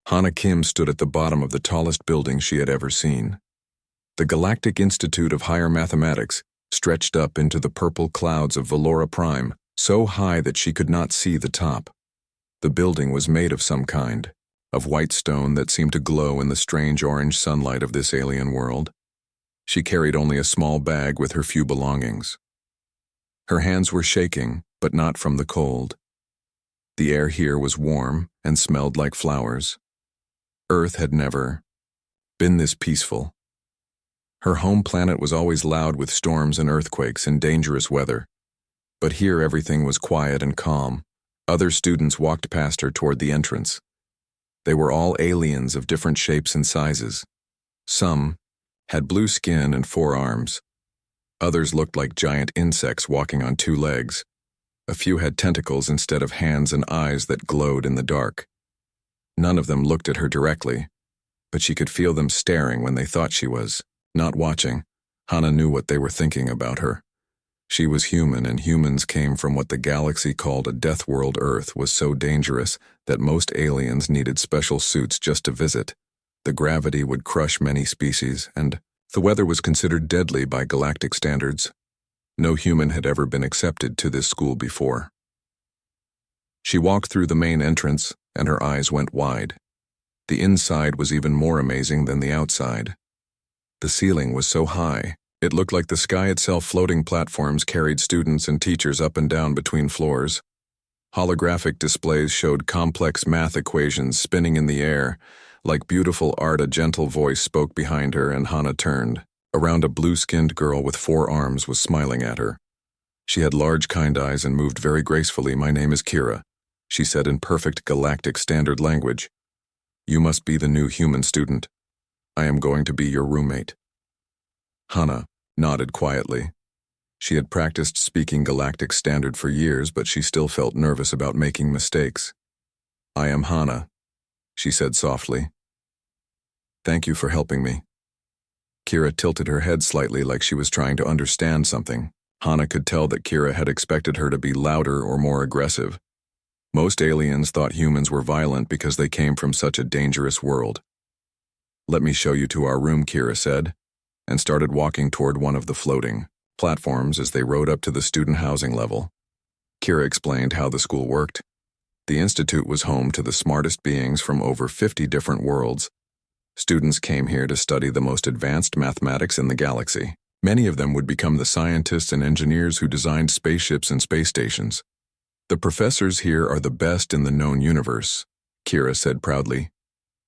Hana Kim stood at the bottom of the tallest building she had ever seen. The Galactic Institute of Higher Mathematics stretched up into the purple clouds of Valora Prime, so high that she could not see the top. The building was made of some kind, of white stone that seemed to glow in the strange orange sunlight of this alien world. She carried only a small bag with her few belongings. Her hands were shaking, but not from the cold. The air here was warm and smelled like flowers. Earth had never been this peaceful. Her home planet was always loud with storms and earthquakes and dangerous weather. But here everything was quiet and calm. Other students walked past her toward the entrance. They were all aliens of different shapes and sizes. Some had blue skin and 4 arms. Others looked like giant insects walking on 2 legs. A few had tentacles instead of hands and eyes that glowed in the dark. None of them looked at her directly, but she could feel them staring when they thought she was not watching. Hana knew what they were thinking about her. She was human, and humans came from what the galaxy called a Deathworld. Earth was so dangerous that most aliens needed special suits just to visit. The gravity would crush many species, and the weather was considered deadly by galactic standards. No human had ever been accepted to this school before. She walked through the main entrance, and her eyes went wide. The inside was even more amazing than the outside. The ceiling was so high, it looked like the sky itself. Floating platforms carried students and teachers up and down between floors. Holographic displays showed complex math equations spinning in the air. Like beautiful art, a gentle voice spoke behind her, and Hana turned. Around a blue-skinned girl with 4 arms was smiling at her. She had large, kind eyes and moved very gracefully. "My name is Kira," she said in perfect galactic standard language. "You must be the new human student. I am going to be your roommate." Hana nodded quietly. She had practiced speaking galactic standard for years, but she still felt nervous about making mistakes. "I am Hana," she said softly. "Thank you for helping me." Kira tilted her head slightly like she was trying to understand something. Hana could tell that Kira had expected her to be louder or more aggressive. Most aliens thought humans were violent because they came from such a dangerous world. "Let me show you to our room," Kira said, and started walking toward one of the floating platforms as they rode up to the student housing level. Kira explained how the school worked. The institute was home to the smartest beings from over 50 different worlds. Students came here to study the most advanced mathematics in the galaxy. Many of them would become the scientists and engineers who designed spaceships and space stations. "The professors here are the best in the known universe," Kira said proudly.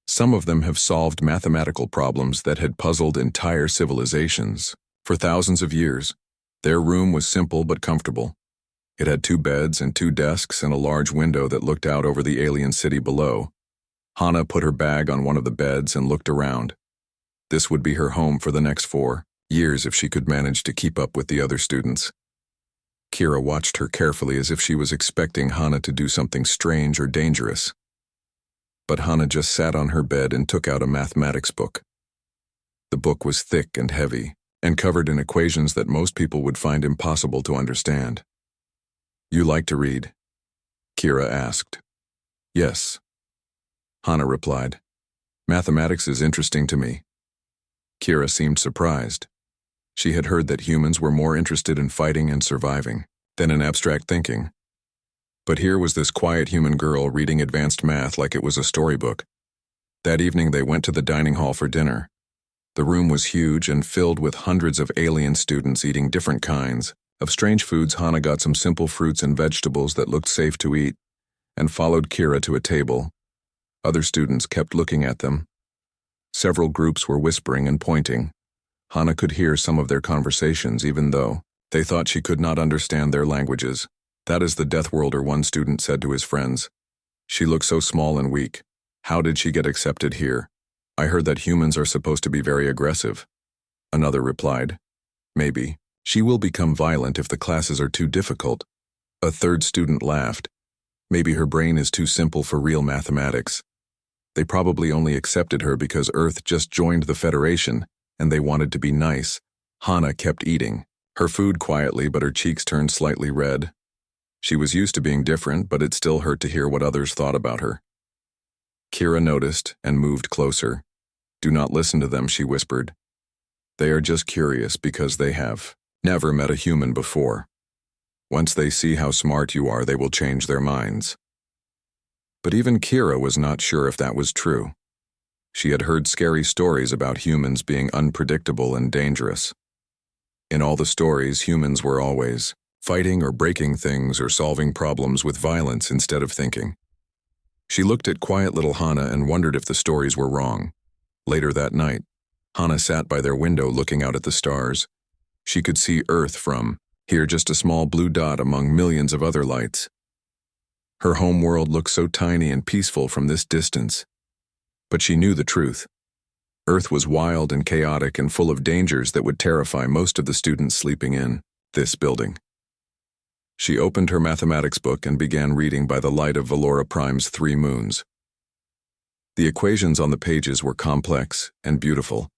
"Some of them have solved mathematical problems that had puzzled entire civilizations for thousands of years." Their room was simple but comfortable. It had 2 beds and 2 desks and a large window that looked out over the alien city below. Hana put her bag on one of the beds and looked around. This would be her home for the next 4 years if she could manage to keep up with the other students. Kira watched her carefully as if she was expecting Hana to do something strange or dangerous. But Hana just sat on her bed and took out a mathematics book. The book was thick and heavy, and covered in equations that most people would find impossible to understand. "You like to read?" Kira asked. "Yes," Hana replied. "Mathematics is interesting to me." Kira seemed surprised. She had heard that humans were more interested in fighting and surviving than in abstract thinking. But here was this quiet human girl reading advanced math like it was a storybook. That evening they went to the dining hall for dinner. The room was huge and filled with hundreds of alien students eating different kinds of strange foods. Hana got some simple fruits and vegetables that looked safe to eat, and followed Kira to a table. Other students kept looking at them. Several groups were whispering and pointing. Hana could hear some of their conversations even though they thought she could not understand their languages. "That is the Deathworlder," one student said to his friends. "She looks so small and weak. How did she get accepted here? I heard that humans are supposed to be very aggressive." Another replied, "Maybe. She will become violent if the classes are too difficult." A third student laughed. "Maybe her brain is too simple for real mathematics. They probably only accepted her because Earth just joined the Federation, and they wanted to be nice." Hana kept eating her food quietly, but her cheeks turned slightly red. She was used to being different, but it still hurt to hear what others thought about her. Kira noticed and moved closer. "Do not listen to them," she whispered. "They are just curious because they have never met a human before. Once they see how smart you are, they will change their minds." But even Kira was not sure if that was true. She had heard scary stories about humans being unpredictable and dangerous. In all the stories, humans were always fighting or breaking things or solving problems with violence instead of thinking. She looked at quiet little Hana and wondered if the stories were wrong. Later that night, Hana sat by their window looking out at the stars. She could see Earth from here, just a small blue dot among millions of other lights. Her home world looked so tiny and peaceful from this distance. But she knew the truth. Earth was wild and chaotic and full of dangers that would terrify most of the students sleeping in this building. She opened her mathematics book and began reading by the light of Valora Prime's 3 moons. The equations on the pages were complex and beautiful,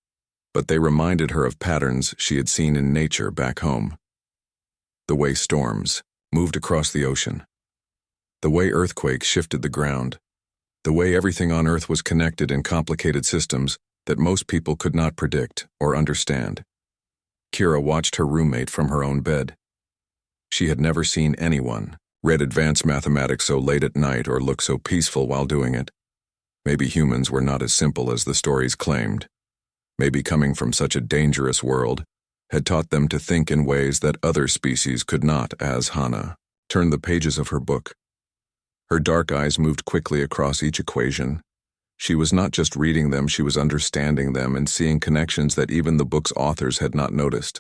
but they reminded her of patterns she had seen in nature back home. The way storms moved across the ocean. The way earthquakes shifted the ground. The way everything on Earth was connected in complicated systems that most people could not predict or understand. Kira watched her roommate from her own bed. She had never seen anyone read advanced mathematics so late at night or look so peaceful while doing it. Maybe humans were not as simple as the stories claimed. Maybe coming from such a dangerous world had taught them to think in ways that other species could not, as Hana turned the pages of her book. Her dark eyes moved quickly across each equation. She was not just reading them, she was understanding them and seeing connections that even the book's authors had not noticed.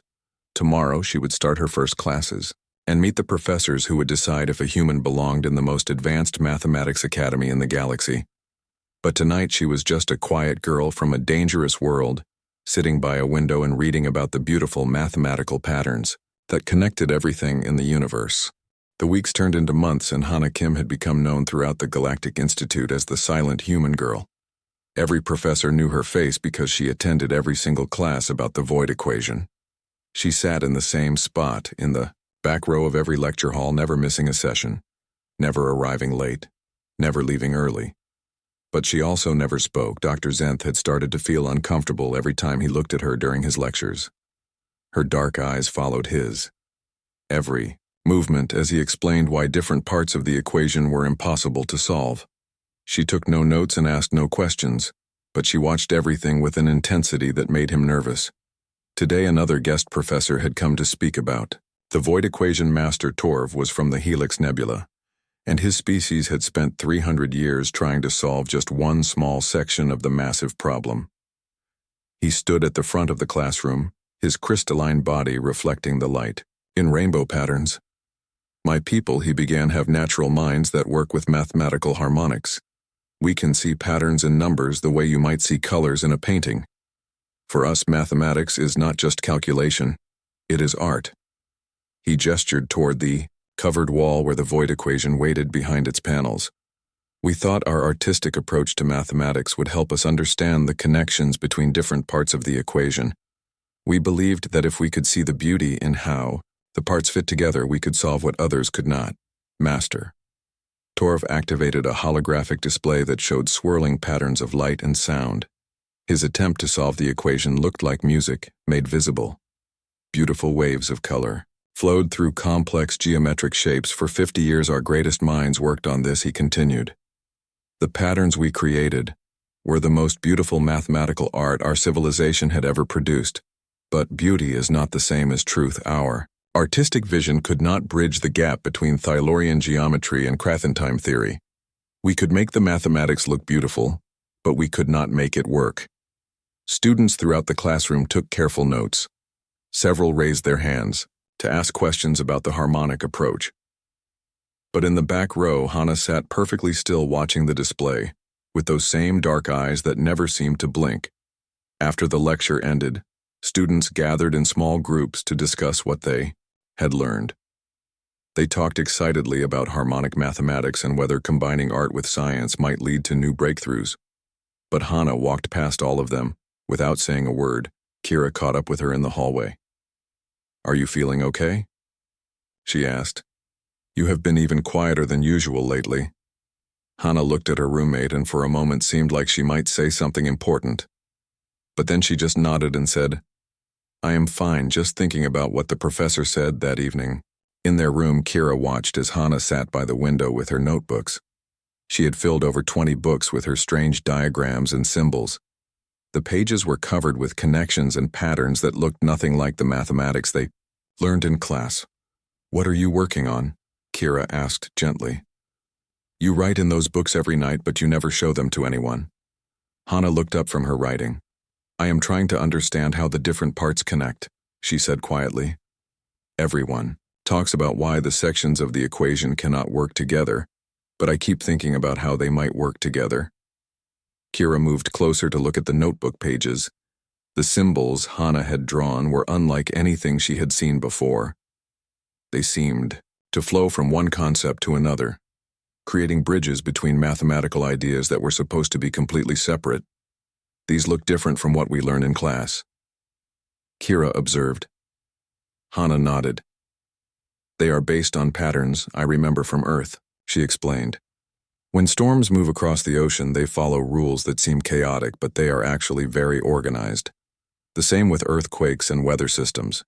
Tomorrow she would start her first classes and meet the professors who would decide if a human belonged in the most advanced mathematics academy in the galaxy. But tonight she was just a quiet girl from a dangerous world, sitting by a window and reading about the beautiful mathematical patterns that connected everything in the universe. The weeks turned into months and Hana Kim had become known throughout the Galactic Institute as the silent human girl. Every professor knew her face because she attended every single class about the void equation. She sat in the same spot, in the back row of every lecture hall, never missing a session, never arriving late, never leaving early. But she also never spoke. Dr. Zenth had started to feel uncomfortable every time he looked at her during his lectures. Her dark eyes followed his every movement as he explained why different parts of the equation were impossible to solve. She took no notes and asked no questions, but she watched everything with an intensity that made him nervous. Today another guest professor had come to speak about the void equation. Master Torv was from the Helix Nebula, and his species had spent 300 years trying to solve just one small section of the massive problem. He stood at the front of the classroom, his crystalline body reflecting the light in rainbow patterns. "My people," he began, "have natural minds that work with mathematical harmonics. We can see patterns in numbers the way you might see colors in a painting. For us, mathematics is not just calculation, it is art." He gestured toward the covered wall where the void equation waited behind its panels. "We thought our artistic approach to mathematics would help us understand the connections between different parts of the equation. We believed that if we could see the beauty in how the parts fit together, we could solve what others could not." Master Torv activated a holographic display that showed swirling patterns of light and sound. His attempt to solve the equation looked like music made visible. Beautiful waves of color flowed through complex geometric shapes. "For 50 years our greatest minds worked on this," he continued. "The patterns we created were the most beautiful mathematical art our civilization had ever produced. But beauty is not the same as truth. Our artistic vision could not bridge the gap between Thylorian geometry and Krathentime theory. We could make the mathematics look beautiful, but we could not make it work." Students throughout the classroom took careful notes. Several raised their hands to ask questions about the harmonic approach. But in the back row, Hana sat perfectly still watching the display, with those same dark eyes that never seemed to blink. After the lecture ended, students gathered in small groups to discuss what they had learned. They talked excitedly about harmonic mathematics and whether combining art with science might lead to new breakthroughs. But Hana walked past all of them, without saying a word. Kira caught up with her in the hallway. "Are you feeling okay?" she asked. "You have been even quieter than usual lately." Hana looked at her roommate and for a moment seemed like she might say something important. But then she just nodded and said, "I am fine, just thinking about what the professor said that evening." In their room, Kira watched as Hana sat by the window with her notebooks. She had filled over 20 books with her strange diagrams and symbols. The pages were covered with connections and patterns that looked nothing like the mathematics they learned in class. "What are you working on?" Kira asked gently. "You write in those books every night, but you never show them to anyone." Hana looked up from her writing. "I am trying to understand how the different parts connect," she said quietly. "Everyone talks about why the sections of the equation cannot work together, but I keep thinking about how they might work together." Kira moved closer to look at the notebook pages. The symbols Hana had drawn were unlike anything she had seen before. They seemed to flow from one concept to another, creating bridges between mathematical ideas that were supposed to be completely separate. "These look different from what we learn in class," Kira observed. Hana nodded. "They are based on patterns I remember from Earth," she explained. "When storms move across the ocean, they follow rules that seem chaotic, but they are actually very organized. The same with earthquakes and weather systems.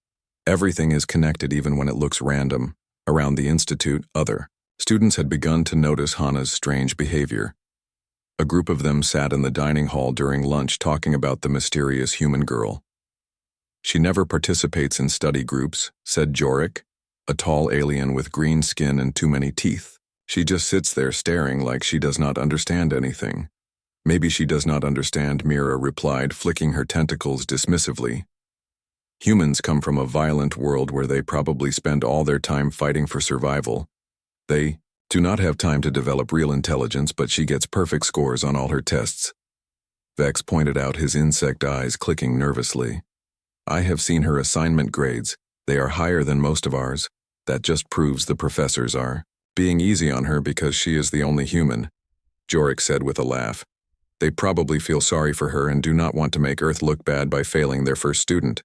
Everything is connected even when it looks random." Around the institute, other students had begun to notice Hana's strange behavior. A group of them sat in the dining hall during lunch talking about the mysterious human girl. "She never participates in study groups," said Jorik, a tall alien with green skin and too many teeth. "She just sits there staring like she does not understand anything." "Maybe she does not understand," Mira replied, flicking her tentacles dismissively. "Humans come from a violent world where they probably spend all their time fighting for survival. They do not have time to develop real intelligence, but she gets perfect scores on all her tests." Vex pointed out, his insect eyes clicking nervously. "I have seen her assignment grades. They are higher than most of ours. That just proves the professors are being easy on her because she is the only human," Jorik said with a laugh. "They probably feel sorry for her and do not want to make Earth look bad by failing their first student."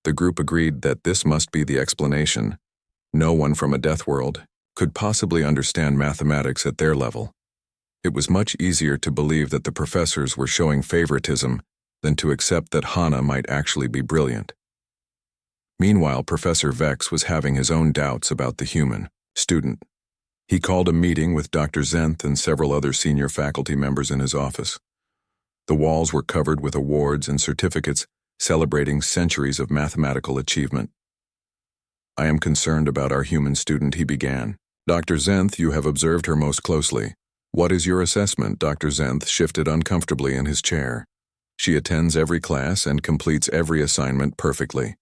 The group agreed that this must be the explanation. No one from a death world could possibly understand mathematics at their level. It was much easier to believe that the professors were showing favoritism than to accept that Hana might actually be brilliant. Meanwhile, Professor Vex was having his own doubts about the human student. He called a meeting with Dr. Zenth and several other senior faculty members in his office. The walls were covered with awards and certificates celebrating centuries of mathematical achievement. "I am concerned about our human student," he began. "Dr. Zenth, you have observed her most closely. What is your assessment?" Dr. Zenth shifted uncomfortably in his chair. "She attends every class and completes every assignment perfectly,"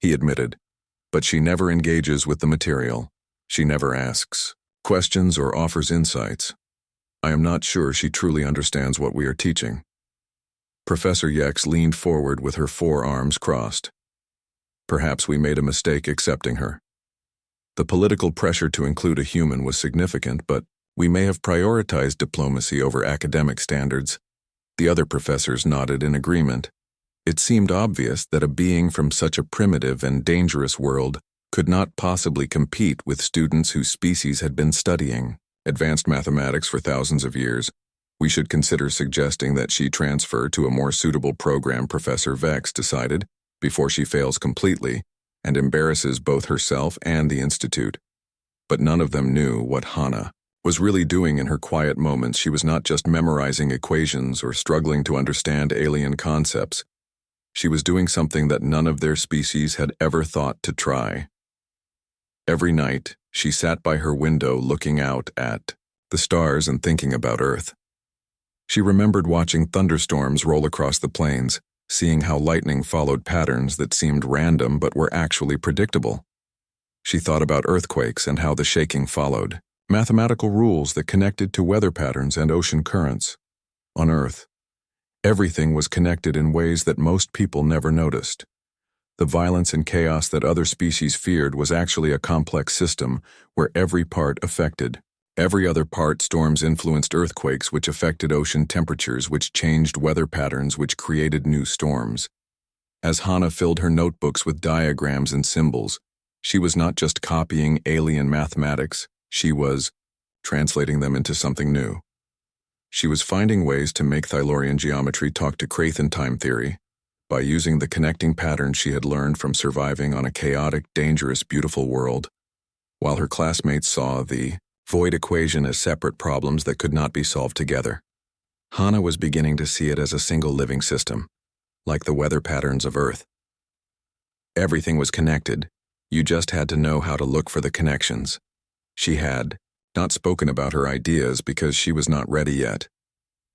he admitted. "But she never engages with the material. She never asks questions or offers insights. I am not sure she truly understands what we are teaching." Professor Yex leaned forward with her forearms crossed. "Perhaps we made a mistake accepting her. The political pressure to include a human was significant, but we may have prioritized diplomacy over academic standards." The other professors nodded in agreement. It seemed obvious that a being from such a primitive and dangerous world could not possibly compete with students whose species had been studying advanced mathematics for thousands of years. "We should consider suggesting that she transfer to a more suitable program," Professor Vex decided, "before she fails completely and embarrasses both herself and the institute." But none of them knew what Hana was really doing in her quiet moments. She was not just memorizing equations or struggling to understand alien concepts. She was doing something that none of their species had ever thought to try. Every night, she sat by her window looking out at the stars and thinking about Earth. She remembered watching thunderstorms roll across the plains, seeing how lightning followed patterns that seemed random but were actually predictable. She thought about earthquakes and how the shaking followed mathematical rules that connected to weather patterns and ocean currents. On Earth, everything was connected in ways that most people never noticed. The violence and chaos that other species feared was actually a complex system where every part affected every other part. Storms influenced earthquakes, which affected ocean temperatures, which changed weather patterns, which created new storms. As Hana filled her notebooks with diagrams and symbols, she was not just copying alien mathematics, she was translating them into something new. She was finding ways to make Thylaurian geometry talk to Crathan time theory by using the connecting patterns she had learned from surviving on a chaotic, dangerous, beautiful world, while her classmates saw the void equation as separate problems that could not be solved together. Hana was beginning to see it as a single living system, like the weather patterns of Earth. Everything was connected. You just had to know how to look for the connections. She had not spoken about her ideas because she was not ready yet.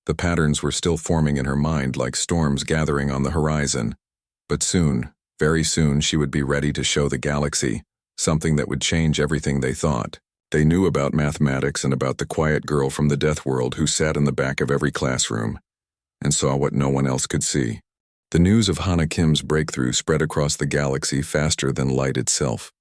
The patterns were still forming in her mind like storms gathering on the horizon. But soon, very soon, she would be ready to show the galaxy something that would change everything they thought. They knew about mathematics and about the quiet girl from the Deathworld who sat in the back of every classroom and saw what no one else could see. The news of Hana Kim's breakthrough spread across the galaxy faster than light itself.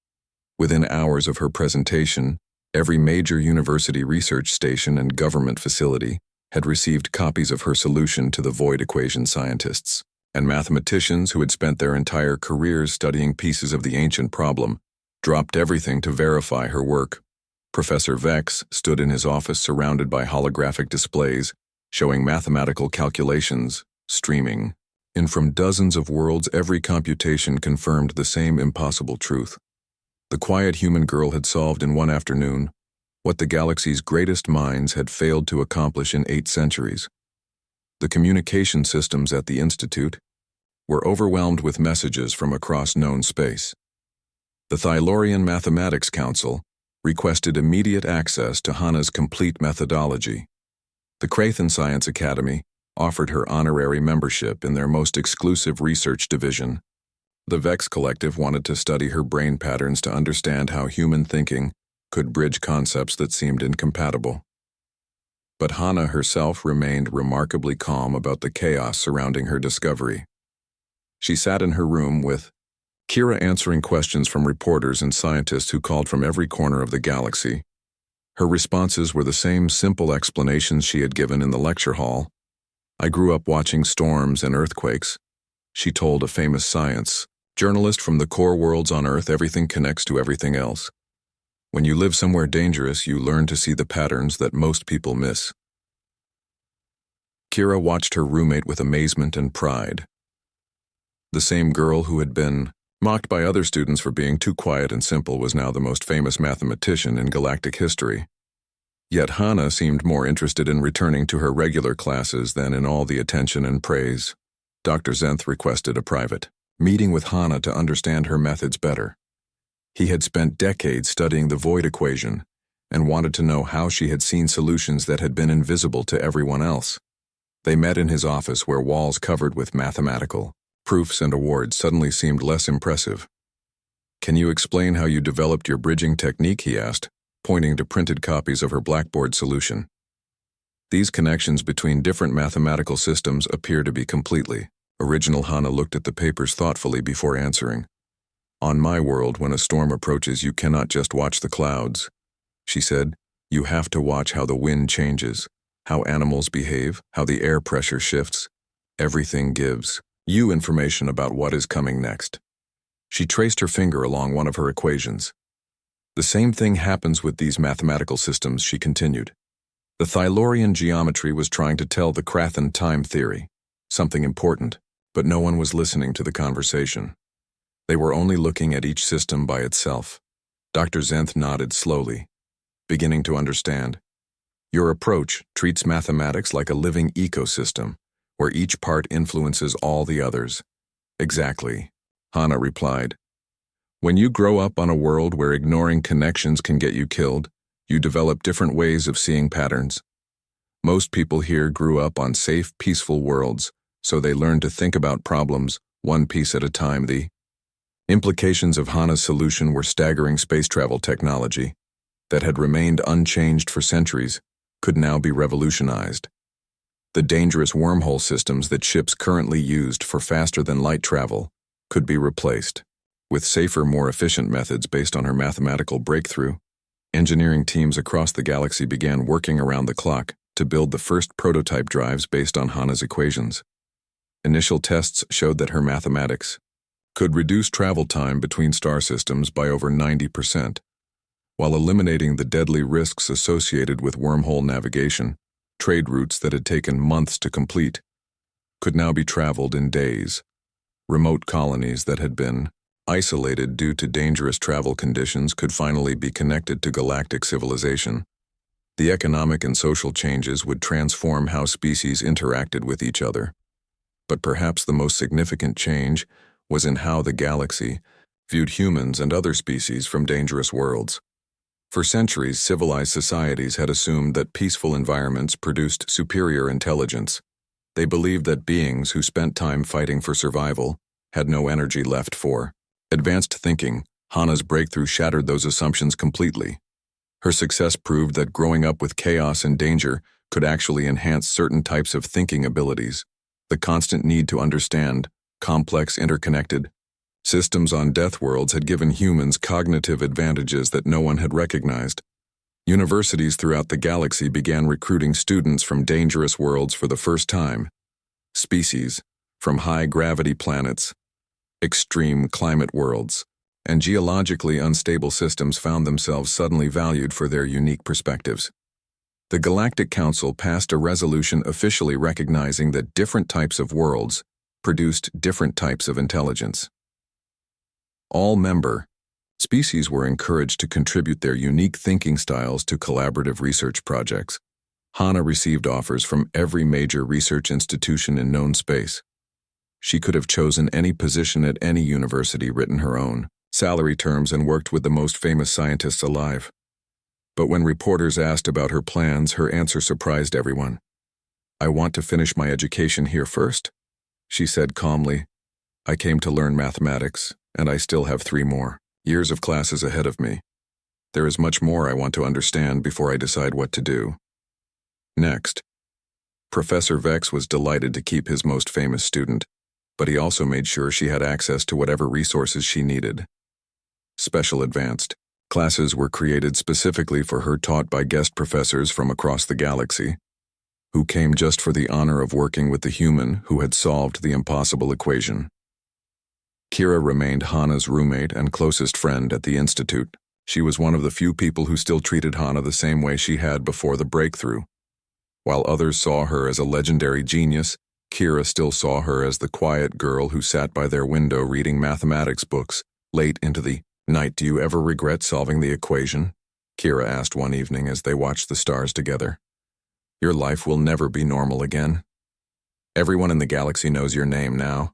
Within hours of her presentation, every major university research station and government facility had received copies of her solution to the void equation. Scientists and mathematicians who had spent their entire careers studying pieces of the ancient problem dropped everything to verify her work. Professor Vex stood in his office surrounded by holographic displays showing mathematical calculations, streaming in from dozens of worlds. Every computation confirmed the same impossible truth. The quiet human girl had solved in one afternoon what the galaxy's greatest minds had failed to accomplish in 8 centuries. The communication systems at the Institute were overwhelmed with messages from across known space. The Thylaurian Mathematics Council requested immediate access to Hana's complete methodology. The Crathan Science Academy offered her honorary membership in their most exclusive research division. The Vex Collective wanted to study her brain patterns to understand how human thinking could bridge concepts that seemed incompatible. But Hana herself remained remarkably calm about the chaos surrounding her discovery. She sat in her room with Kira answering questions from reporters and scientists who called from every corner of the galaxy. Her responses were the same simple explanations she had given in the lecture hall. I grew up watching storms and earthquakes, she told a famous science journalist from the core worlds on Earth. Everything connects to everything else. When you live somewhere dangerous, you learn to see the patterns that most people miss. Kira watched her roommate with amazement and pride. The same girl who had been mocked by other students for being too quiet and simple was now the most famous mathematician in galactic history. Yet Hana seemed more interested in returning to her regular classes than in all the attention and praise. Dr. Zenth requested a private meeting with Hana to understand her methods better. He had spent decades studying the void equation and wanted to know how she had seen solutions that had been invisible to everyone else. They met in his office where walls covered with mathematical proofs and awards suddenly seemed less impressive. "Can you explain how you developed your bridging technique?" he asked, pointing to printed copies of her blackboard solution. These connections between different mathematical systems appear to be completely original. Hana looked at the papers thoughtfully before answering. "On my world, when a storm approaches, you cannot just watch the clouds," she said. "You have to watch how the wind changes, how animals behave, how the air pressure shifts. Everything gives you information about what is coming next." She traced her finger along one of her equations. "The same thing happens with these mathematical systems," she continued. The Thylaurian geometry was trying to tell the Crathan time theory something important, but no one was listening to the conversation. They were only looking at each system by itself. Dr. Zenth nodded slowly, beginning to understand. "Your approach treats mathematics like a living ecosystem, where each part influences all the others." "Exactly," Hana replied. "When you grow up on a world where ignoring connections can get you killed, you develop different ways of seeing patterns. Most people here grew up on safe, peaceful worlds, so they learned to think about problems one piece at a time. The implications of Hana's solution were staggering. Space travel technology that had remained unchanged for centuries could now be revolutionized. The dangerous wormhole systems that ships currently used for faster-than-light travel could be replaced with safer, more efficient methods based on her mathematical breakthrough. Engineering teams across the galaxy began working around the clock to build the first prototype drives based on Hana's equations. Initial tests showed that her mathematics could reduce travel time between star systems by over 90%, while eliminating the deadly risks associated with wormhole navigation. Trade routes that had taken months to complete could now be traveled in days. Remote colonies that had been isolated due to dangerous travel conditions could finally be connected to galactic civilization. The economic and social changes would transform how species interacted with each other. But perhaps the most significant change was in how the galaxy viewed humans and other species from dangerous worlds. For centuries, civilized societies had assumed that peaceful environments produced superior intelligence. They believed that beings who spent time fighting for survival had no energy left for advanced thinking. Hana's breakthrough shattered those assumptions completely. Her success proved that growing up with chaos and danger could actually enhance certain types of thinking abilities. The constant need to understand complex, interconnected systems on Deathworlds had given humans cognitive advantages that no one had recognized. Universities throughout the galaxy began recruiting students from dangerous worlds for the first time. Species from high-gravity planets, extreme climate worlds, and geologically unstable systems found themselves suddenly valued for their unique perspectives. The Galactic Council passed a resolution officially recognizing that different types of worlds produced different types of intelligence. All member species were encouraged to contribute their unique thinking styles to collaborative research projects. Hana received offers from every major research institution in known space. She could have chosen any position at any university, written her own salary terms, and worked with the most famous scientists alive. But when reporters asked about her plans, her answer surprised everyone. "I want to finish my education here first," she said calmly. "I came to learn mathematics, and I still have 3 more years of classes ahead of me. There is much more I want to understand before I decide what to do." Next, Professor Vex was delighted to keep his most famous student, but he also made sure she had access to whatever resources she needed. Special advanced classes were created specifically for her, taught by guest professors from across the galaxy, who came just for the honor of working with the human who had solved the impossible equation. Kira remained Hana's roommate and closest friend at the Institute. She was one of the few people who still treated Hana the same way she had before the breakthrough. While others saw her as a legendary genius, Kira still saw her as the quiet girl who sat by their window reading mathematics books late into the night. "Do you ever regret solving the equation?" Kira asked one evening as they watched the stars together. "Your life will never be normal again. Everyone in the galaxy knows your name now."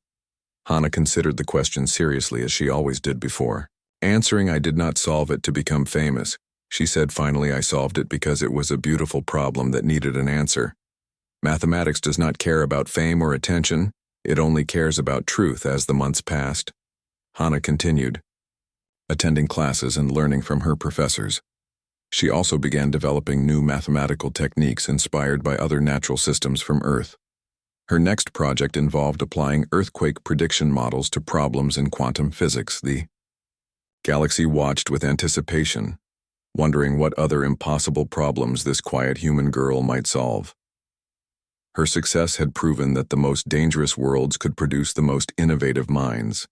Hana considered the question seriously, as she always did before. Answering, "I did not solve it to become famous," she said finally. "I solved it because it was a beautiful problem that needed an answer. Mathematics does not care about fame or attention. It only cares about truth." As the months passed, Hana continued attending classes and learning from her professors. She also began developing new mathematical techniques inspired by other natural systems from Earth. Her next project involved applying earthquake prediction models to problems in quantum physics. The galaxy watched with anticipation, wondering what other impossible problems this quiet human girl might solve. Her success had proven that the most dangerous worlds could produce the most innovative minds,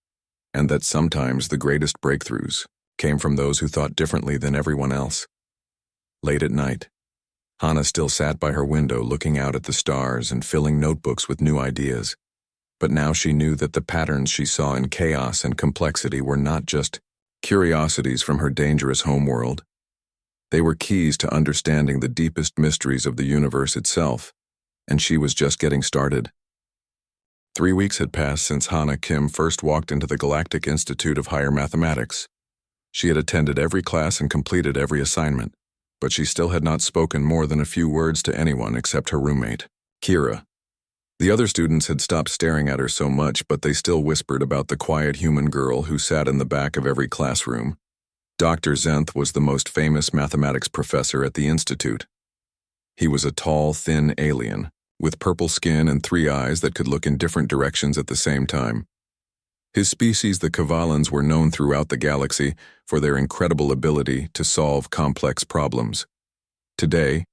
and that sometimes the greatest breakthroughs came from those who thought differently than everyone else. Late at night, Hana still sat by her window looking out at the stars and filling notebooks with new ideas. But now she knew that the patterns she saw in chaos and complexity were not just curiosities from her dangerous homeworld. They were keys to understanding the deepest mysteries of the universe itself, and she was just getting started. 3 weeks had passed since Hana Kim first walked into the Galactic Institute of Higher Mathematics. She had attended every class and completed every assignment, but she still had not spoken more than a few words to anyone except her roommate, Kira. The other students had stopped staring at her so much, but they still whispered about the quiet human girl who sat in the back of every classroom. Dr. Zenth was the most famous mathematics professor at the Institute. He was a tall, thin alien, with purple skin and 3 eyes that could look in different directions at the same time. His species, the Kavalans, were known throughout the galaxy for their incredible ability to solve complex problems. Today,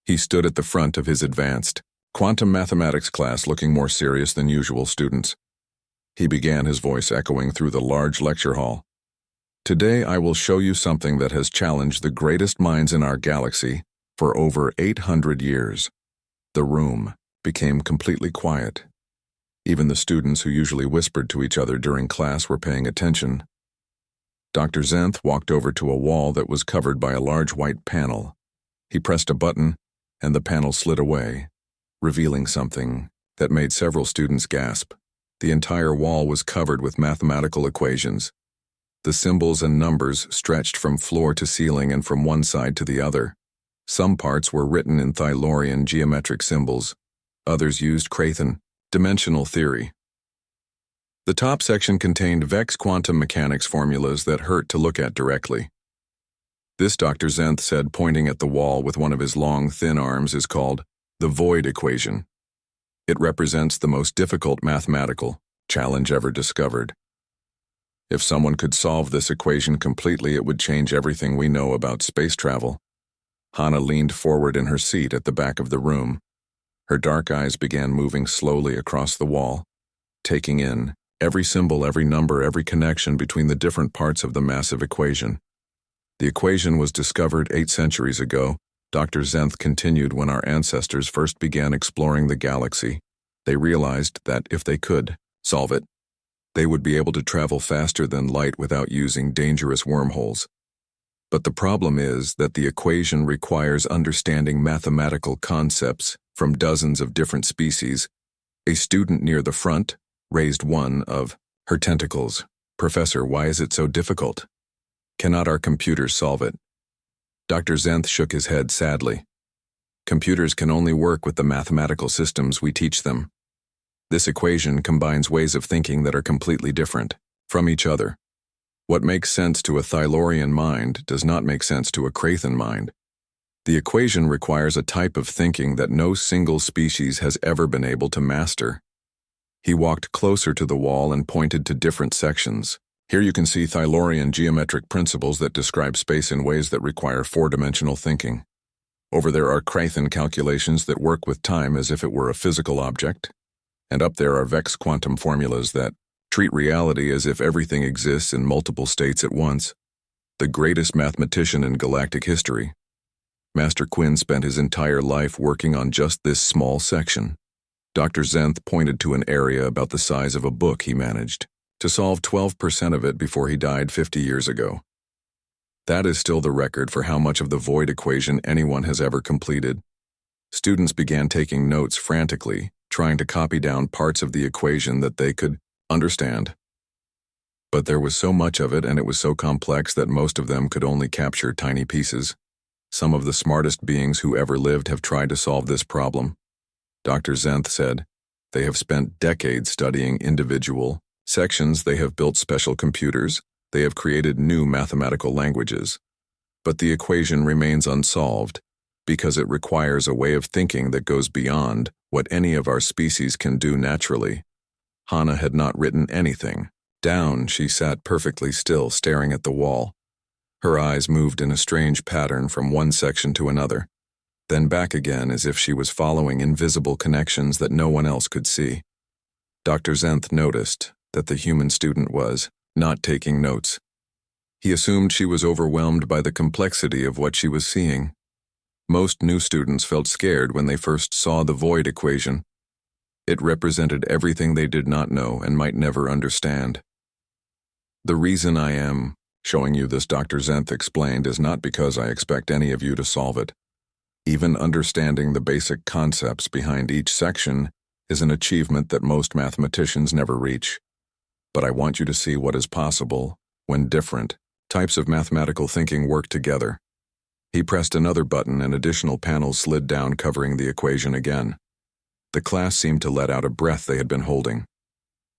he stood at the front of his advanced quantum mathematics class looking more serious than usual students. He began, his voice echoing through the large lecture hall. "Today I will show you something that has challenged the greatest minds in our galaxy for over 800 years. The room became completely quiet. Even the students who usually whispered to each other during class were paying attention. Dr. Zenth walked over to a wall that was covered by a large white panel. He pressed a button, and the panel slid away, revealing something that made several students gasp. The entire wall was covered with mathematical equations. The symbols and numbers stretched from floor to ceiling and from one side to the other. Some parts were written in Thylaurian geometric symbols. Others used Crathen dimensional theory. The top section contained Vex quantum mechanics formulas that hurt to look at directly. This, Dr. Zenth said, pointing at the wall with one of his long, thin arms, is called the void equation. It represents the most difficult mathematical challenge ever discovered. If someone could solve this equation completely, it would change everything we know about space travel. Hannah leaned forward in her seat at the back of the room. Her dark eyes began moving slowly across the wall, taking in every symbol, every number, every connection between the different parts of the massive equation. The equation was discovered 8 centuries ago, Dr. Zenth continued. When our ancestors first began exploring the galaxy, they realized that if they could solve it, they would be able to travel faster than light without using dangerous wormholes. But the problem is that the equation requires understanding mathematical concepts from dozens of different species. A student near the front raised one of her tentacles. "Professor, why is it so difficult? Cannot our computers solve it?" Dr. Zenth shook his head sadly. "Computers can only work with the mathematical systems we teach them. This equation combines ways of thinking that are completely different from each other. What makes sense to a Thylaurian mind does not make sense to a Crathen mind. The equation requires a type of thinking that no single species has ever been able to master." He walked closer to the wall and pointed to different sections. "Here you can see Thylaurian geometric principles that describe space in ways that require 4-dimensional thinking. Over there are Crathen calculations that work with time as if it were a physical object. And up there are Vex quantum formulas that treat reality as if everything exists in multiple states at once. The greatest mathematician in galactic history, Master Quinn, spent his entire life working on just this small section." Dr. Zenth pointed to an area about the size of a book he managed to solve 12% of it before he died 50 years ago. That is still the record for how much of the void equation anyone has ever completed. Students began taking notes frantically, trying to copy down parts of the equation that they could understand. But there was so much of it, and it was so complex that most of them could only capture tiny pieces. Some of the smartest beings who ever lived have tried to solve this problem. Dr. Zenth said, "They have spent decades studying individual sections, they have built special computers, they have created new mathematical languages. But the equation remains unsolved because it requires a way of thinking that goes beyond what any of our species can do naturally." Hannah had not written anything down. She sat perfectly still, staring at the wall. Her eyes moved in a strange pattern from one section to another, then back again as if she was following invisible connections that no one else could see. Dr. Zenth noticed that the human student was not taking notes. He assumed she was overwhelmed by the complexity of what she was seeing. Most new students felt scared when they first saw the void equation. It represented everything they did not know and might never understand. "The reason I am showing you this," Dr. Zenth explained, "is not because I expect any of you to solve it. Even understanding the basic concepts behind each section is an achievement that most mathematicians never reach. But I want you to see what is possible when different types of mathematical thinking work together." He pressed another button and additional panels slid down, covering the equation again. The class seemed to let out a breath they had been holding.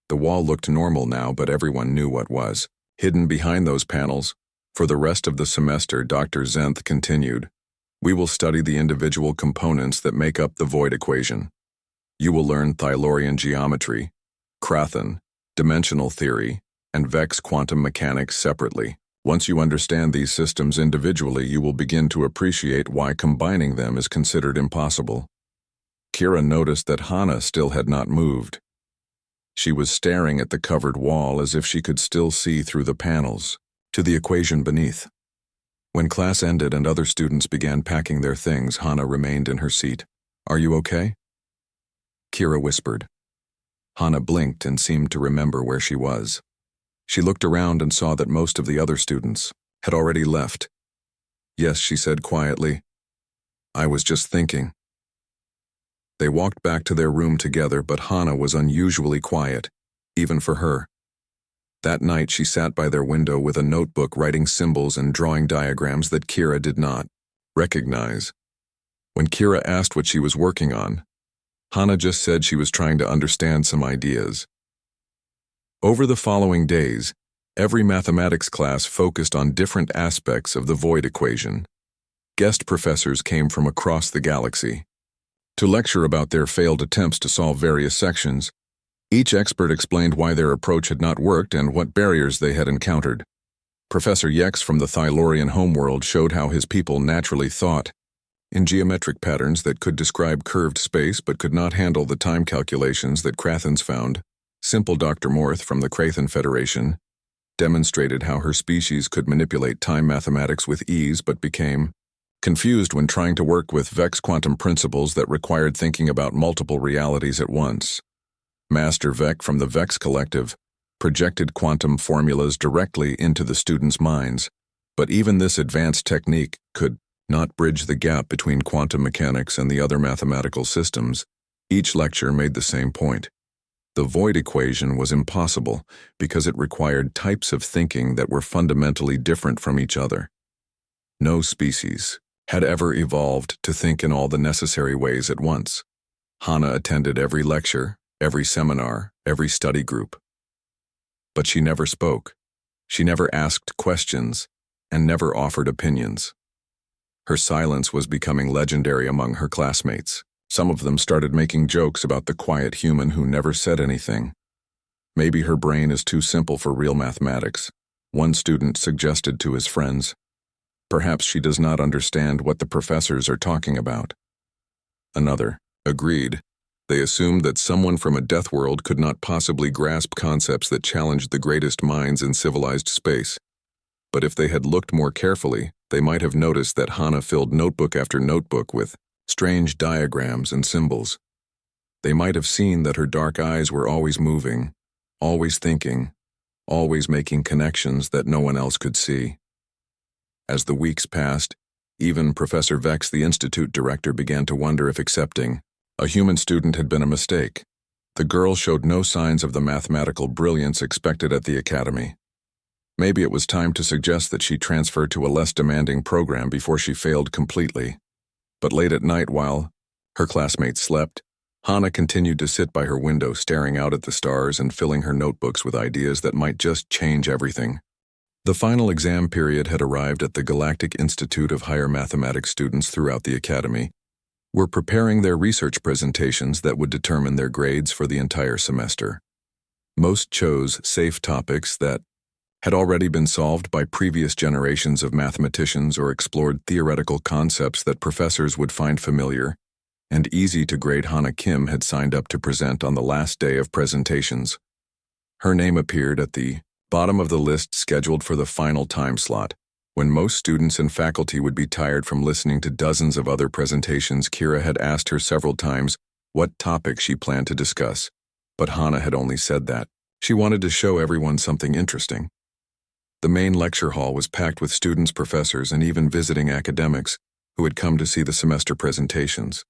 The wall looked normal now, but everyone knew what was hidden behind those panels. For the rest of the semester, Dr. Zenth continued, "We will study the individual components that make up the void equation. You will learn Thylaurian geometry, Crathen, dimensional theory, and Vex quantum mechanics separately. Once you understand these systems individually, you will begin to appreciate why combining them is considered impossible." Kira noticed that Hannah still had not moved. She was staring at the covered wall as if she could still see through the panels to the equation beneath. When class ended and other students began packing their things, Hannah remained in her seat. Are you okay? Kira whispered. Hana blinked and seemed to remember where she was. She looked around and saw that most of the other students had already left. Yes, she said quietly. I was just thinking. They walked back to their room together, but Hana was unusually quiet, even for her. That night she sat by their window with a notebook writing symbols and drawing diagrams that Kira did not recognize. When Kira asked what she was working on, Hana just said she was trying to understand some ideas. Over the following days, every mathematics class focused on different aspects of the void equation. Guest professors came from across the galaxy to lecture about their failed attempts to solve various sections. Each expert explained why their approach had not worked and what barriers they had encountered. Professor Yex from the Thylorian homeworld showed how his people naturally thought in geometric patterns that could describe curved space but could not handle the time calculations that Krathens found. Simple Dr. Morth from the Krathen Federation demonstrated how her species could manipulate time mathematics with ease but became confused when trying to work with Vex quantum principles that required thinking about multiple realities at once. Master Vec from the Vex Collective projected quantum formulas directly into the students' minds, but even this advanced technique could not bridge the gap between quantum mechanics and the other mathematical systems. Each lecture made the same point. The void equation was impossible because it required types of thinking that were fundamentally different from each other. No species had ever evolved to think in all the necessary ways at once. Hana attended every lecture, every seminar, every study group. But she never spoke. She never asked questions and never offered opinions. Her silence was becoming legendary among her classmates. Some of them started making jokes about the quiet human who never said anything. Maybe her brain is too simple for real mathematics, one student suggested to his friends. Perhaps she does not understand what the professors are talking about. Another agreed. They assumed that someone from a death world could not possibly grasp concepts that challenged the greatest minds in civilized space. But if they had looked more carefully, they might have noticed that Hana filled notebook after notebook with strange diagrams and symbols. They might have seen that her dark eyes were always moving, always thinking, always making connections that no one else could see. As the weeks passed, even Professor Vex, the institute director, began to wonder if accepting a human student had been a mistake. The girl showed no signs of the mathematical brilliance expected at the academy. Maybe it was time to suggest that she transfer to a less demanding program before she failed completely. But late at night, while her classmates slept, Hana continued to sit by her window staring out at the stars and filling her notebooks with ideas that might just change everything. The final exam period had arrived at the Galactic Institute of Higher Mathematics. Students throughout the academy were preparing their research presentations that would determine their grades for the entire semester. Most chose safe topics that had already been solved by previous generations of mathematicians or explored theoretical concepts that professors would find familiar and easy to grade. Hana Kim had signed up to present on the last day of presentations. Her name appeared at the bottom of the list scheduled for the final time slot. When most students and faculty would be tired from listening to dozens of other presentations, Kira had asked her several times what topic she planned to discuss, but Hana had only said that she wanted to show everyone something interesting. The main lecture hall was packed with students, professors, and even visiting academics who had come to see the semester presentations.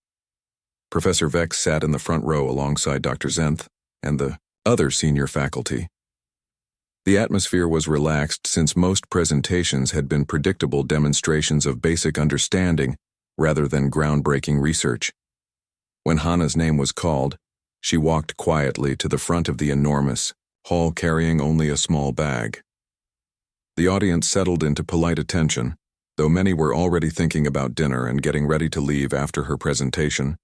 Professor Vex sat in the front row alongside Dr. Zenth and the other senior faculty. The atmosphere was relaxed since most presentations had been predictable demonstrations of basic understanding rather than groundbreaking research. When Hana's name was called, she walked quietly to the front of the enormous hall carrying only a small bag. The audience settled into polite attention, though many were already thinking about dinner and getting ready to leave after her presentation.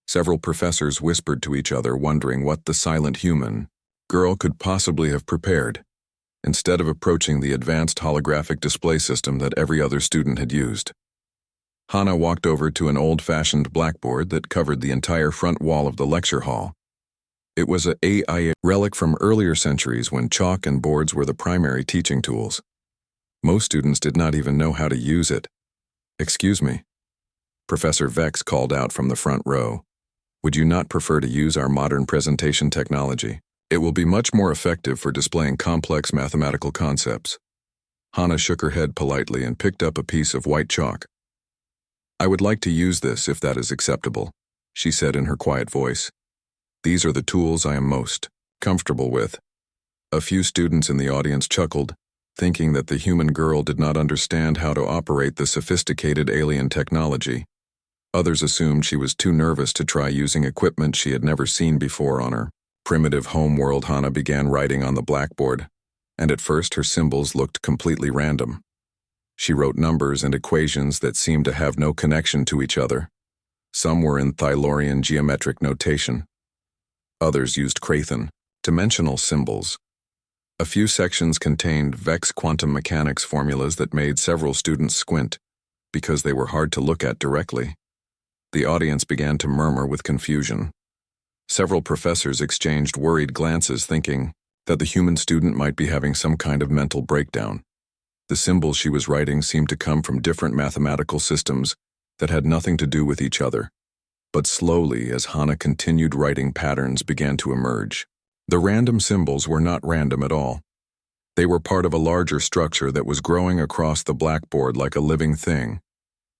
Several professors whispered to each other, wondering what the silent human girl could possibly have prepared, instead of approaching the advanced holographic display system that every other student had used. Hana walked over to an old-fashioned blackboard that covered the entire front wall of the lecture hall. It was an AI relic from earlier centuries when chalk and boards were the primary teaching tools. Most students did not even know how to use it. "Excuse me." Professor Vex called out from the front row. Would you not prefer to use our modern presentation technology? It will be much more effective for displaying complex mathematical concepts. Hana shook her head politely and picked up a piece of white chalk. I would like to use this if that is acceptable, she said in her quiet voice. These are the tools I am most comfortable with. A few students in the audience chuckled, thinking that the human girl did not understand how to operate the sophisticated alien technology. Others assumed she was too nervous to try using equipment she had never seen before on her primitive home world. Hana began writing on the blackboard, and at first her symbols looked completely random. She wrote numbers and equations that seemed to have no connection to each other. Some were in Thylaurian geometric notation. Others used Crathan, dimensional symbols. A few sections contained Vex quantum mechanics formulas that made several students squint, because they were hard to look at directly. The audience began to murmur with confusion. Several professors exchanged worried glances, thinking that the human student might be having some kind of mental breakdown. The symbols she was writing seemed to come from different mathematical systems that had nothing to do with each other. But slowly, as Hana continued writing, patterns began to emerge. The random symbols were not random at all. They were part of a larger structure that was growing across the blackboard like a living thing.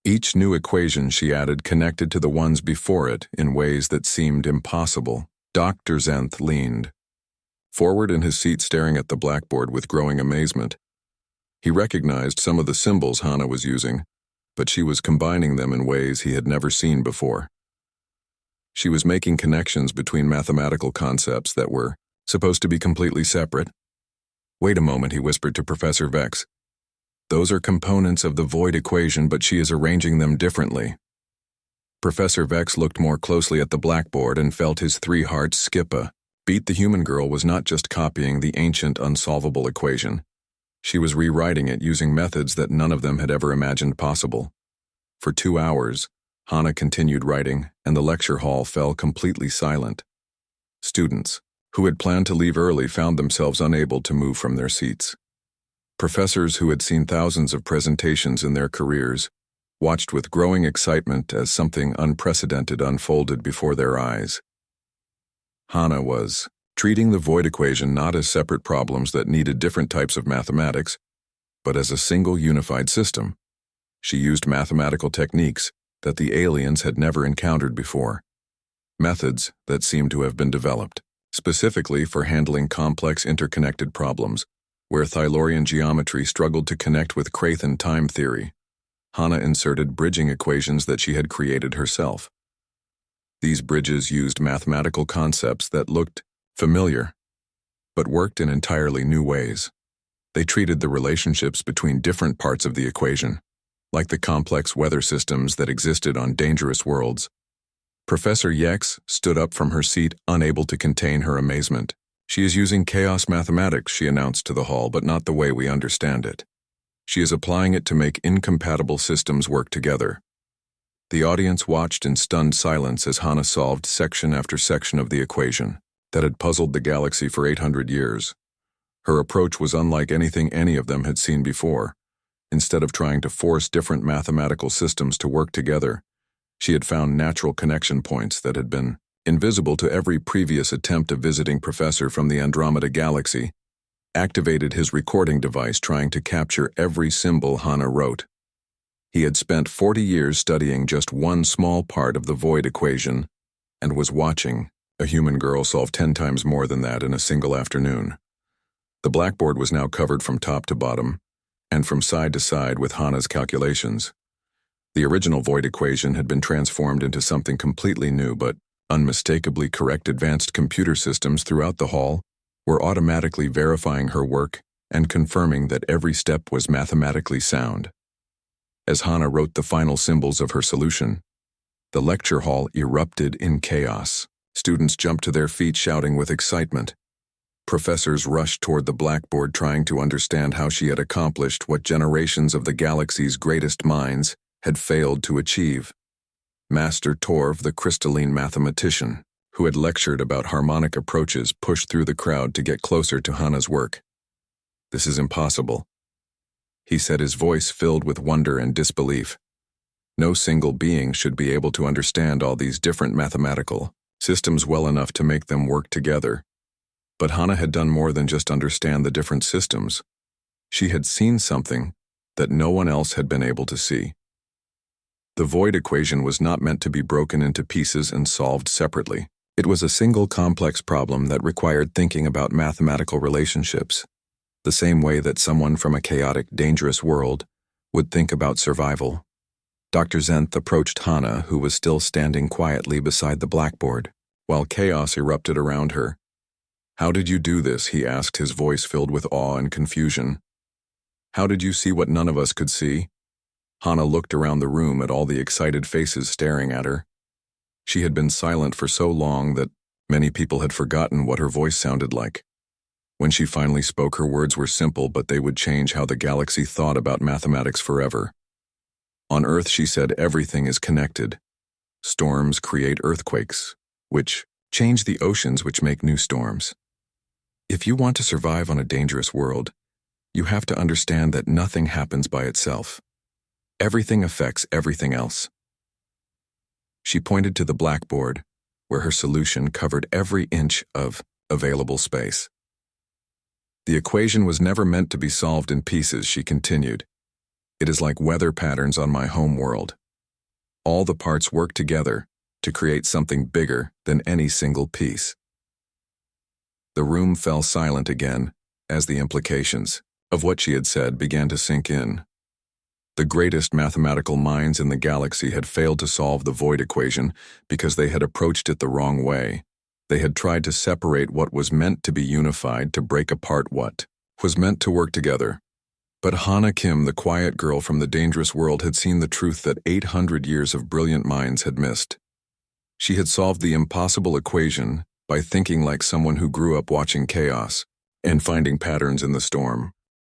Each new equation she added connected to the ones before it in ways that seemed impossible. Dr. Zenth leaned forward in his seat, staring at the blackboard with growing amazement. He recognized some of the symbols Hana was using, but she was combining them in ways he had never seen before. She was making connections between mathematical concepts that were supposed to be completely separate. Wait a moment, he whispered to Professor Vex. Those are components of the void equation, but she is arranging them differently. Professor Vex looked more closely at the blackboard and felt his 3 hearts skip a beat. The human girl was not just copying the ancient unsolvable equation. She was rewriting it using methods that none of them had ever imagined possible. For 2 hours, Hana continued writing, and the lecture hall fell completely silent. Students, who had planned to leave early, found themselves unable to move from their seats. Professors who had seen thousands of presentations in their careers watched with growing excitement as something unprecedented unfolded before their eyes. Hana was treating the void equation not as separate problems that needed different types of mathematics, but as a single unified system. She used mathematical techniques that the aliens had never encountered before, methods that seemed to have been developed specifically for handling complex interconnected problems, where Thylaurian geometry struggled to connect with Crathan time theory. Hana inserted bridging equations that she had created herself. These bridges used mathematical concepts that looked familiar, but worked in entirely new ways. They treated the relationships between different parts of the equation, like the complex weather systems that existed on dangerous worlds. Professor Yex stood up from her seat, unable to contain her amazement. She is using chaos mathematics, she announced to the hall, but not the way we understand it. She is applying it to make incompatible systems work together. The audience watched in stunned silence as Hana solved section after section of the equation that had puzzled the galaxy for 800 years. Her approach was unlike anything any of them had seen before. Instead of trying to force different mathematical systems to work together, she had found natural connection points that had been invisible to every previous attempt of visiting professor from the Andromeda galaxy, activated his recording device trying to capture every symbol Hana wrote. He had spent 40 years studying just one small part of the void equation and was watching a human girl solve 10 times more than that in a single afternoon. The blackboard was now covered from top to bottom and from side to side with Hana's calculations. The original void equation had been transformed into something completely new, but unmistakably correct. Advanced computer systems throughout the hall were automatically verifying her work and confirming that every step was mathematically sound. As Hana wrote the final symbols of her solution, the lecture hall erupted in chaos. Students jumped to their feet, shouting with excitement. Professors rushed toward the blackboard, trying to understand how she had accomplished what generations of the galaxy's greatest minds had failed to achieve. Master Torv, the crystalline mathematician, who had lectured about harmonic approaches, pushed through the crowd to get closer to Hana's work. "This is impossible," he said, his voice filled with wonder and disbelief. No single being should be able to understand all these different mathematical systems well enough to make them work together. But Hana had done more than just understand the different systems. She had seen something that no one else had been able to see. The void equation was not meant to be broken into pieces and solved separately. It was a single complex problem that required thinking about mathematical relationships, the same way that someone from a chaotic, dangerous world would think about survival. Dr. Zenth approached Hana, who was still standing quietly beside the blackboard, while chaos erupted around her. "How did you do this?" he asked, his voice filled with awe and confusion. "How did you see what none of us could see?" Hana looked around the room at all the excited faces staring at her. She had been silent for so long that many people had forgotten what her voice sounded like. When she finally spoke, her words were simple, but they would change how the galaxy thought about mathematics forever. "On Earth," she said, "everything is connected. Storms create earthquakes, which change the oceans, which make new storms. If you want to survive on a dangerous world, you have to understand that nothing happens by itself. Everything affects everything else." She pointed to the blackboard, where her solution covered every inch of available space. "The equation was never meant to be solved in pieces," she continued. "It is like weather patterns on my home world. All the parts work together to create something bigger than any single piece." The room fell silent again as the implications of what she had said began to sink in. The greatest mathematical minds in the galaxy had failed to solve the void equation because they had approached it the wrong way. They had tried to separate what was meant to be unified to break apart what was meant to work together. But Hana Kim, the quiet girl from the dangerous world, had seen the truth that 800 years of brilliant minds had missed. She had solved the impossible equation by thinking like someone who grew up watching chaos and finding patterns in the storm.